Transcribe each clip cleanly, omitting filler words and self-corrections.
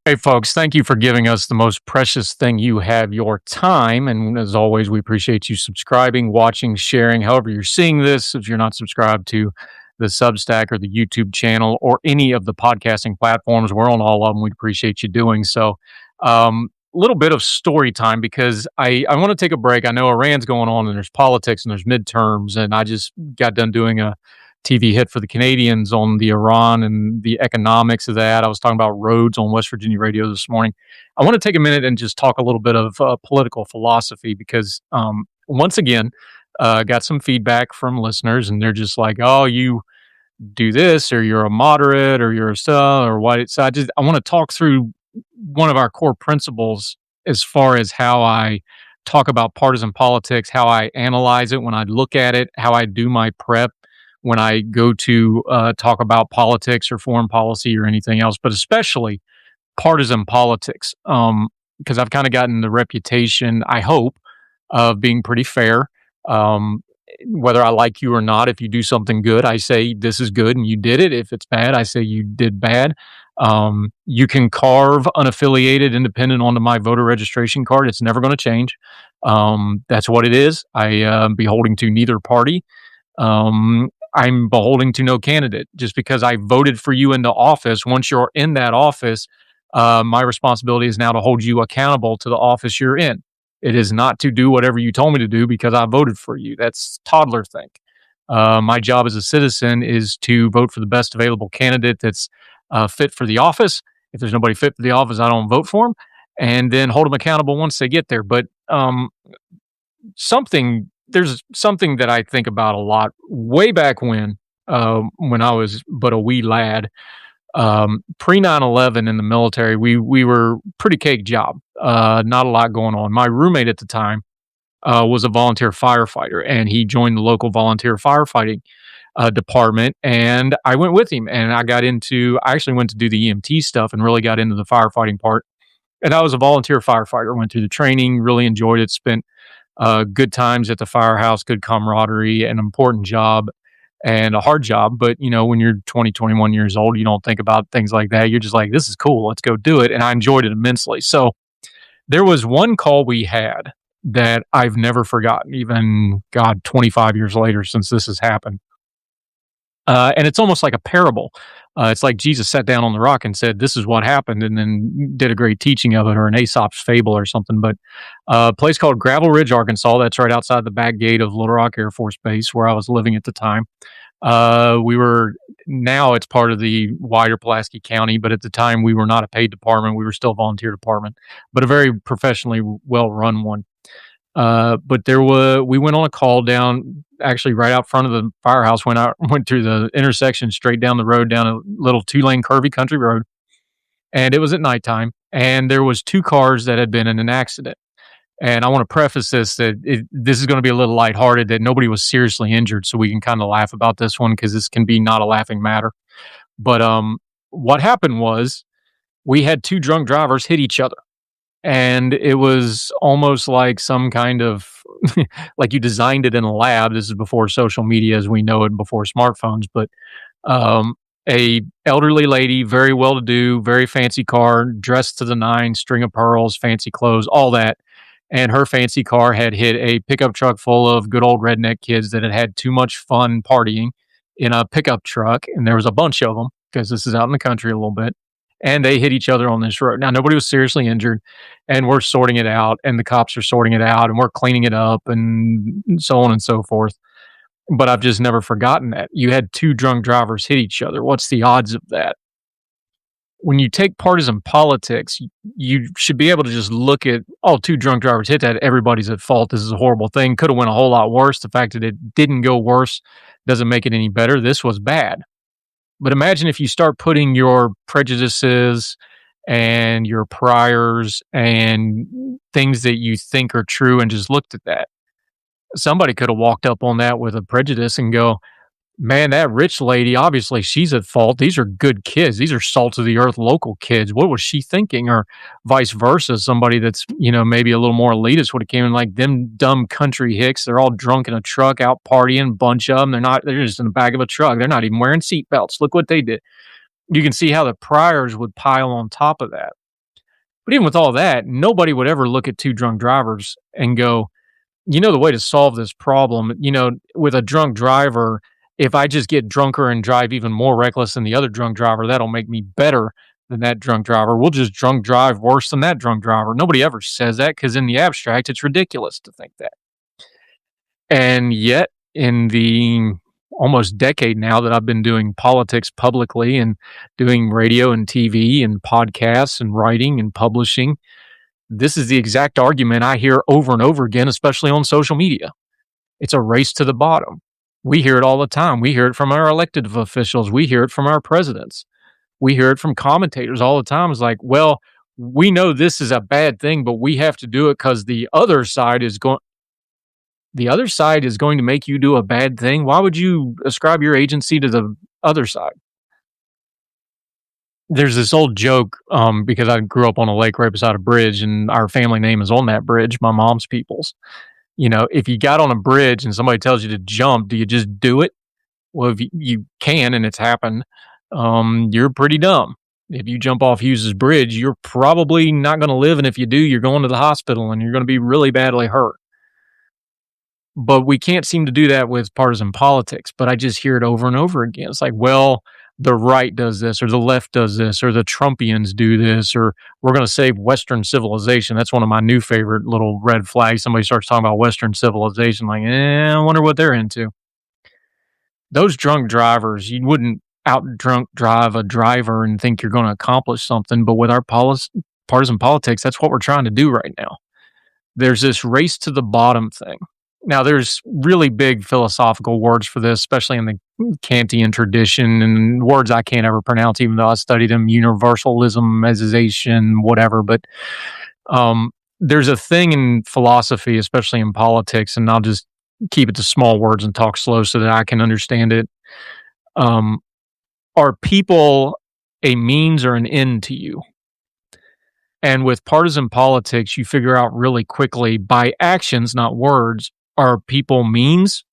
Hey, folks, thank you for giving us the most precious thing you have, your time. And as always, we appreciate you subscribing, watching, sharing, however you're seeing this. If you're not subscribed to the Substack or the YouTube channel or any of the podcasting platforms, we're on all of them. We'd appreciate you doing so. A little bit of story time because I want to take a break. I know Iran's going on and there's politics and there's midterms, and I just got done doing a TV hit for the Canadians on the Iran and the economics of that. I was talking about roads on West Virginia radio this morning. I want to take a minute and just talk a little bit of political philosophy because, once again, got some feedback from listeners, and they're just like, "Oh, you do this, or you're a moderate, or you're a or what?" So I want to talk through one of our core principles as far as how I talk about partisan politics, how I analyze it when I look at it, how I do my prep when I go to talk about politics or foreign policy or anything else, but especially partisan politics, because I've kind of gotten the reputation, I hope, of being pretty fair. Um, Whether I like you or not, if you do something good, I say this is good and you did it. If it's bad, I say you did bad. You can carve unaffiliated independent onto my voter registration card. It's never going to change. That's what it is. I am beholding to neither party. I'm beholden to no candidate. Just because I voted for you into office, once you're in that office, my responsibility is now to hold you accountable to the office you're in. It is not to do whatever you told me to do because I voted for you. That's toddler think. My job as a citizen is to vote for the best available candidate that's fit for the office. If there's nobody fit for the office, I don't vote for them, and then hold them accountable once they get there. But there's something that I think about a lot. Way back when I was but a wee lad, pre 9/11 in the military, we were pretty cake job. Not a lot going on. My roommate at the time was a volunteer firefighter, and he joined the local volunteer firefighting department, and I went with him. And I actually went to do the EMT stuff and really got into the firefighting part. And I was a volunteer firefighter. Went through the training, really enjoyed it. Spent good times at the firehouse, good camaraderie, an important job and a hard job. But, when you're 20, 21 years old, you don't think about things like that. You're just like, this is cool. Let's go do it. And I enjoyed it immensely. So there was one call we had that I've never forgotten, even, God, 25 years later since this has happened. And it's almost like a parable. It's like Jesus sat down on the rock and said, "This is what happened," and then did a great teaching of it, or an Aesop's fable or something. But a place called Gravel Ridge, Arkansas, that's right outside the back gate of Little Rock Air Force Base, where I was living at the time. Now it's part of the wider Pulaski County, but at the time we were not a paid department. We were still a volunteer department, but a very professionally well-run one. We went on a call down, actually right out front of the firehouse. Went through the intersection, straight down the road, down a little 2-lane curvy country road, and it was at nighttime. And there was 2 cars that had been in an accident. And I want to preface this this is going to be a little lighthearted, that nobody was seriously injured, so we can kind of laugh about this one because this can be not a laughing matter. But what happened was we had 2 drunk drivers hit each other. And it was almost like some kind of like you designed it in a lab. This is before social media as we know it, and before smartphones. But um, a elderly lady, very well-to-do, very fancy car, dressed to the nines, string of pearls, fancy clothes, all that. And her fancy car had hit a pickup truck full of good old redneck kids that had had too much fun partying in a pickup truck. And there was a bunch of them because this is out in the country a little bit, and they hit each other on this road. Now, nobody was seriously injured, and we're sorting it out, and the cops are sorting it out, and we're cleaning it up, and so on and so forth. But I've just never forgotten that. You had 2 drunk drivers hit each other. What's the odds of that? When you take partisan politics, you should be able to just look at, oh, 2 drunk drivers hit that. Everybody's at fault. This is a horrible thing. Could have went a whole lot worse. The fact that it didn't go worse doesn't make it any better. This was bad. But imagine if you start putting your prejudices and your priors and things that you think are true and just looked at that. Somebody could have walked up on that with a prejudice and go, man, that rich lady, obviously she's at fault. These are good kids. These are salt of the earth local kids. What was she thinking? Or vice versa. Somebody that's, maybe a little more elitist would have came in like, them dumb country hicks. They're all drunk in a truck out partying, bunch of them. They're just in the back of a truck. They're not even wearing seatbelts. Look what they did. You can see how the priors would pile on top of that. But even with all that, nobody would ever look at two drunk drivers and go, the way to solve this problem, with a drunk driver, if I just get drunker and drive even more reckless than the other drunk driver, that'll make me better than that drunk driver. We'll just drunk drive worse than that drunk driver. Nobody ever says that because in the abstract, it's ridiculous to think that. And yet, in the almost decade now that I've been doing politics publicly and doing radio and TV and podcasts and writing and publishing, this is the exact argument I hear over and over again, especially on social media. It's a race to the bottom. We hear it all the time. We hear it from our elected officials. We hear it from our presidents. We hear it from commentators all the time. It's like, well, we know this is a bad thing, but we have to do it because the other side is going to make you do a bad thing. Why would you ascribe your agency to the other side? There's this old joke, because I grew up on a lake right beside a bridge, and our family name is on that bridge, my mom's people's. If you got on a bridge and somebody tells you to jump, do you just do it? Well, if you can, and it's happened, you're pretty dumb. If you jump off Hughes's bridge, you're probably not going to live, and if you do, you're going to the hospital, and you're going to be really badly hurt. But we can't seem to do that with partisan politics. But I just hear it over and over again. It's like, well, the right does this, or the left does this, or the Trumpians do this, or we're going to save Western civilization. That's one of my new favorite little red flags. Somebody starts talking about Western civilization, like, I wonder what they're into. Those drunk drivers, you wouldn't out-drunk drive a driver and think you're going to accomplish something. But with our partisan politics, that's what we're trying to do right now. There's this race to the bottom thing. Now, there's really big philosophical words for this, especially in the Kantian tradition, and words I can't ever pronounce, even though I studied them, universalism, mesization, whatever. But there's a thing in philosophy, especially in politics, and I'll just keep it to small words and talk slow so that I can understand it. Are people a means or an end to you? And with partisan politics, you figure out really quickly by actions, not words, are people means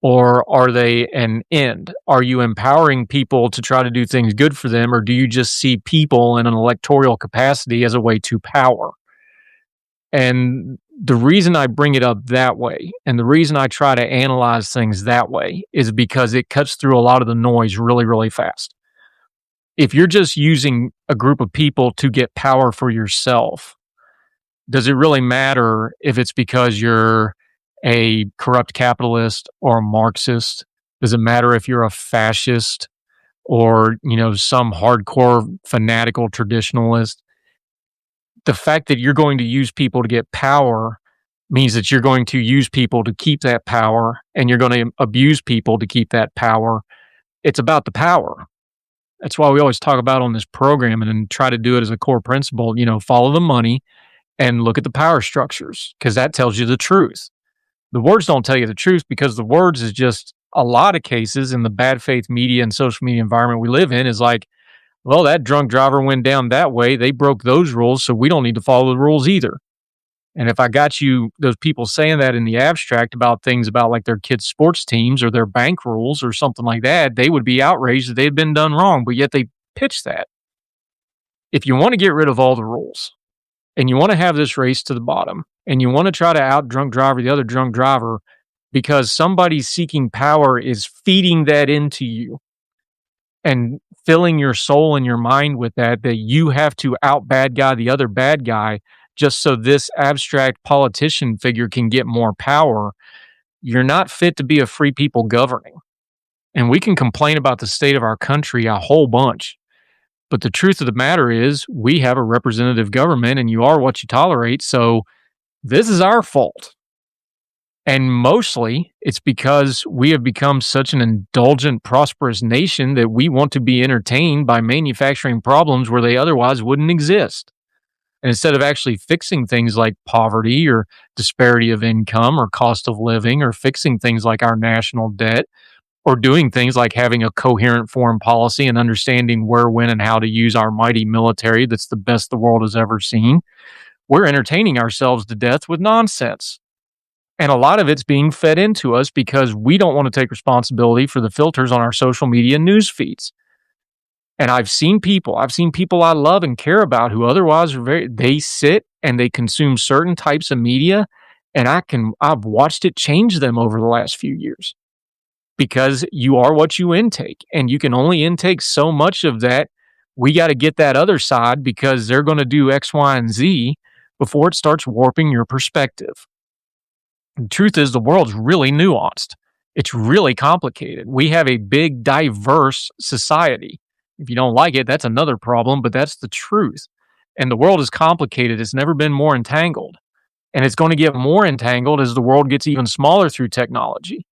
or are they an end? Are you empowering people to try to do things good for them, or do you just see people in an electoral capacity as a way to power? And the reason I bring it up that way, and the reason I try to analyze things that way, is because it cuts through a lot of the noise really, really fast. If you're just using a group of people to get power for yourself, does it really matter if it's because you're a corrupt capitalist or a Marxist? Does it matter if you're a fascist or, some hardcore fanatical traditionalist? The fact that you're going to use people to get power means that you're going to use people to keep that power, and you're going to abuse people to keep that power. It's about the power. That's why we always talk about on this program and try to do it as a core principle, follow the money and look at the power structures, because that tells you the truth. The words don't tell you the truth, because the words is just, a lot of cases in the bad faith media and social media environment we live in, is like, well, that drunk driver went down that way. They broke those rules, so we don't need to follow the rules either. And if I got those people saying that in the abstract about things about like their kids' sports teams or their bank rules or something like that, they would be outraged that they'd been done wrong, but yet they pitch that. If you want to get rid of all the rules and you want to have this race to the bottom and you want to try to out drunk driver the other drunk driver because somebody seeking power is feeding that into you and filling your soul and your mind with that you have to out bad guy the other bad guy just so this abstract politician figure can get more power, you're not fit to be a free people governing. And we can complain about the state of our country a whole bunch. But the truth of the matter is we have a representative government and you are what you tolerate. So this is our fault. And mostly it's because we have become such an indulgent, prosperous nation that we want to be entertained by manufacturing problems where they otherwise wouldn't exist. And instead of actually fixing things like poverty or disparity of income or cost of living or fixing things like our national debt or doing things like having a coherent foreign policy and understanding where, when, and how to use our mighty military that's the best the world has ever seen, we're entertaining ourselves to death with nonsense. And a lot of it's being fed into us because we don't want to take responsibility for the filters on our social media news feeds. And I've seen people I love and care about who otherwise are they sit and they consume certain types of media, and I've watched it change them over the last few years. Because you are what you intake, and you can only intake so much of that. We got to get that other side because they're going to do X, Y, and Z before it starts warping your perspective. The truth is, the world's really nuanced. It's really complicated. We have a big, diverse society. If you don't like it, that's another problem, but that's the truth. And the world is complicated. It's never been more entangled. And it's going to get more entangled as the world gets even smaller through technology.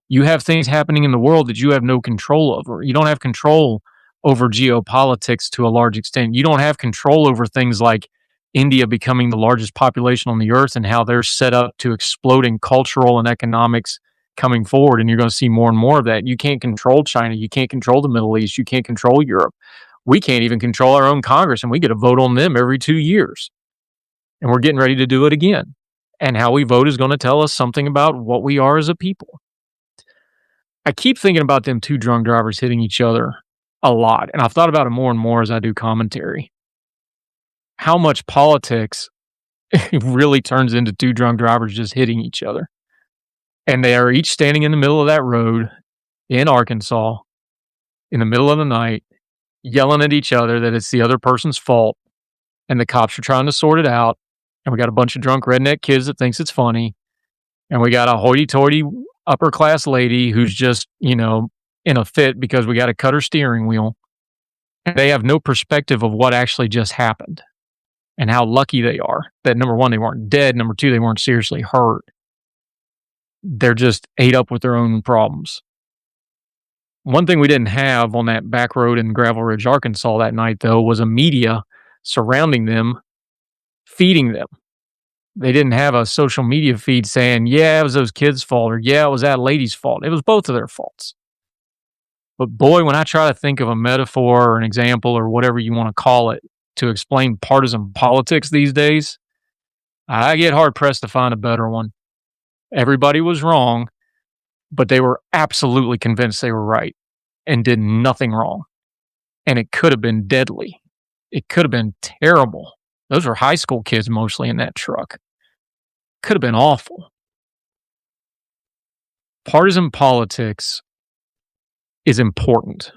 You have things happening in the world that you have no control over. You don't have control over geopolitics to a large extent. You don't have control over things like India becoming the largest population on the earth and how they're set up to explode in cultural and economics coming forward. And you're going to see more and more of that. You can't control China. You can't control the Middle East. You can't control Europe. We can't even control our own Congress, and we get to vote on them every 2 years. And we're getting ready to do it again. And how we vote is going to tell us something about what we are as a people. I keep thinking about them two drunk drivers hitting each other a lot. And I've thought about it more and more as I do commentary. How much politics really turns into two drunk drivers just hitting each other. And they are each standing in the middle of that road in Arkansas in the middle of the night, yelling at each other that it's the other person's fault. And the cops are trying to sort it out. And we got a bunch of drunk redneck kids that thinks it's funny. And we got a hoity-toity upper class lady who's just, in a fit because we got to cut her steering wheel. And they have no perspective of what actually just happened and how lucky they are that, number one, they weren't dead. Number two, they weren't seriously hurt. They're just ate up with their own problems. One thing we didn't have on that back road in Gravel Ridge, Arkansas that night, though, was a media surrounding them, feeding them. They didn't have a social media feed saying, yeah, it was those kids' fault, or yeah, it was that lady's fault. It was both of their faults. But boy, when I try to think of a metaphor or an example or whatever you want to call it to explain partisan politics these days, I get hard-pressed to find a better one. Everybody was wrong, but they were absolutely convinced they were right and did nothing wrong. And it could have been deadly. It could have been terrible. Those were high school kids mostly in that truck. Could have been awful. Partisan politics is important.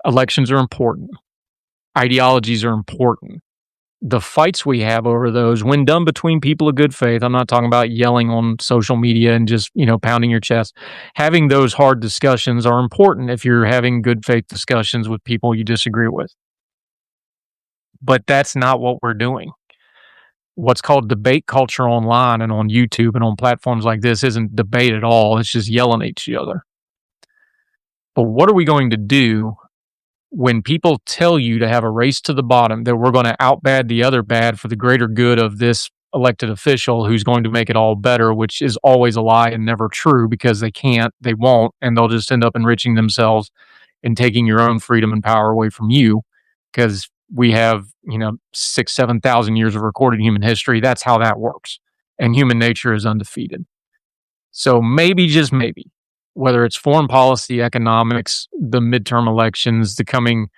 Elections are important. Ideologies are important. The fights we have over those, when done between people of good faith, I'm not talking about yelling on social media and just, pounding your chest. Having those hard discussions are important if you're having good faith discussions with people you disagree with. But that's not what we're doing. What's called debate culture online and on YouTube and on platforms like this isn't debate at all. It's just yelling at each other. But what are we going to do when people tell you to have a race to the bottom, that we're going to outbad the other bad for the greater good of this elected official who's going to make it all better, which is always a lie and never true because they can't, they won't, and they'll just end up enriching themselves and taking your own freedom and power away from you because we have, 6,000, 7,000 years of recorded human history. That's how that works. And human nature is undefeated. So maybe, just maybe, whether it's foreign policy, economics, the midterm elections, the coming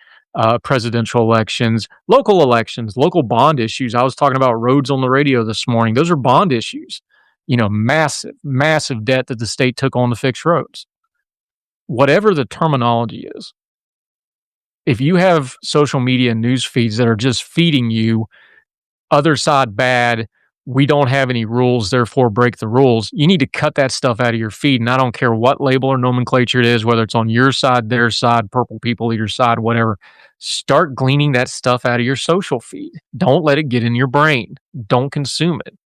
presidential elections, local bond issues. I was talking about roads on the radio this morning. Those are bond issues. Massive, massive debt that the state took on to fix roads. Whatever the terminology is, if you have social media and news feeds that are just feeding you other side bad, we don't have any rules, therefore break the rules, you need to cut that stuff out of your feed. And I don't care what label or nomenclature it is, whether it's on your side, their side, purple people either side, whatever. Start gleaning that stuff out of your social feed. Don't let it get in your brain. Don't consume it.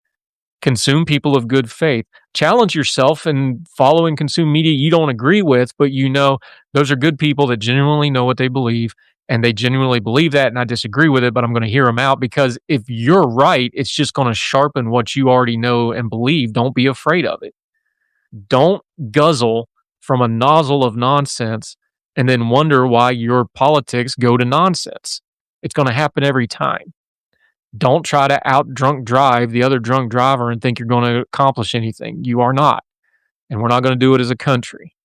Consume people of good faith. Challenge yourself and follow and consume media you don't agree with, but those are good people that genuinely know what they believe, and they genuinely believe that, and I disagree with it, but I'm going to hear them out because if you're right, it's just going to sharpen what you already know and believe. Don't be afraid of it. Don't guzzle from a nozzle of nonsense and then wonder why your politics go to nonsense. It's going to happen every time. Don't try to out-drunk drive the other drunk driver and think you're going to accomplish anything. You are not. And we're not going to do it as a country.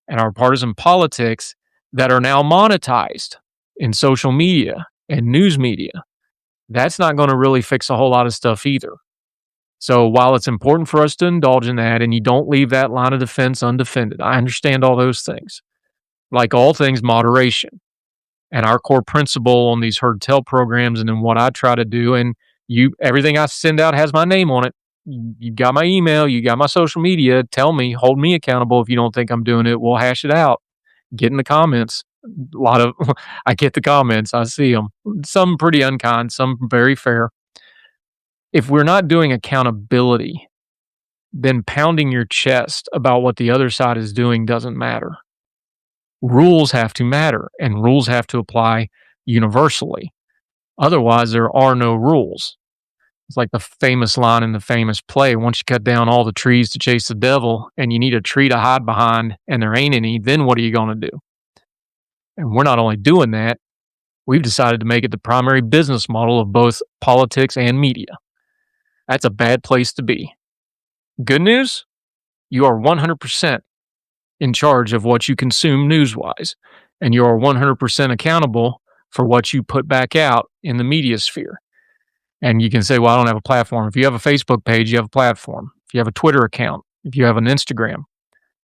And our partisan politics that are now monetized. in social media and news media, that's not going to really fix a whole lot of stuff either. So while it's important for us to indulge in that and you don't leave that line of defense undefended, I understand all those things. Like all things, moderation. And our core principle on these Heard Tell programs, and then what I try to do, and everything I send out has my name on it. You got my email, you got my social media. Tell me, hold me accountable if you don't think I'm doing it. We'll hash it out. Get in the comments. A lot of I get the comments. I see them. Some pretty unkind, some very fair. If we're not doing accountability, then pounding your chest about what the other side is doing doesn't matter. Rules have to matter, and rules have to apply universally. Otherwise, there are no rules. It's like the famous line in the famous play, once you cut down all the trees to chase the devil and you need a tree to hide behind and there ain't any, then what are you going to do? And we're not only doing that, we've decided to make it the primary business model of both politics and media. That's a bad place to be. Good news? You are 100% in charge of what you consume news-wise, and you are 100% accountable for what you put back out in the media sphere. And you can say, well, I don't have a platform. If you have a Facebook page, you have a platform. If you have a Twitter account, if you have an Instagram,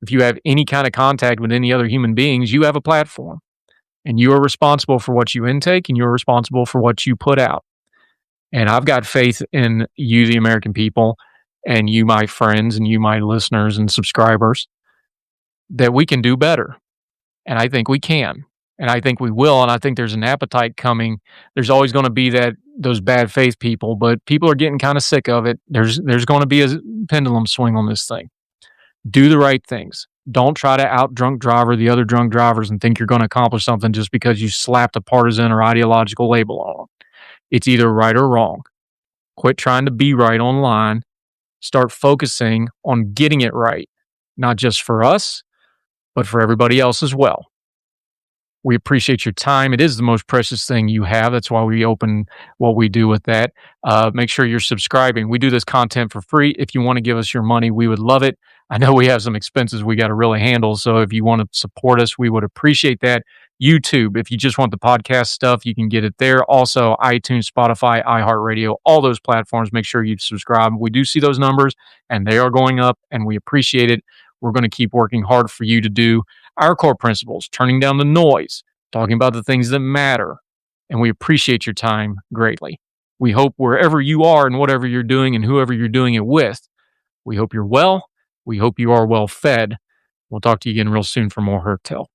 if you have any kind of contact with any other human beings, you have a platform. And you are responsible for what you intake, and you're responsible for what you put out. And I've got faith in you, the American people, and you, my friends, and you, my listeners and subscribers, that we can do better. And I think we can. And I think we will. And I think there's an appetite coming. There's always going to be those bad faith people, but people are getting kind of sick of it. There's going to be a pendulum swing on this thing. Do the right things. Don't try to out drunk driver the other drunk drivers and think you're going to accomplish something just because you slapped a partisan or ideological label on them. It's either right or wrong. Quit trying to be right online. Start focusing on getting it right, not just for us, but for everybody else as well. We appreciate your time. It is the most precious thing you have. That's why we open what we do with that. Make sure you're subscribing. We do this content for free. If you want to give us your money, we would love it. I know we have some expenses we got to really handle. So if you want to support us, we would appreciate that. YouTube, if you just want the podcast stuff, you can get it there. Also, iTunes, Spotify, iHeartRadio, all those platforms. Make sure you subscribe. We do see those numbers, and they are going up, and we appreciate it. We're going to keep working hard for you to do our core principles, turning down the noise, talking about the things that matter. And we appreciate your time greatly. We hope wherever you are and whatever you're doing and whoever you're doing it with, we hope you're well. We hope you are well fed. We'll talk to you again real soon for more Heard Tell.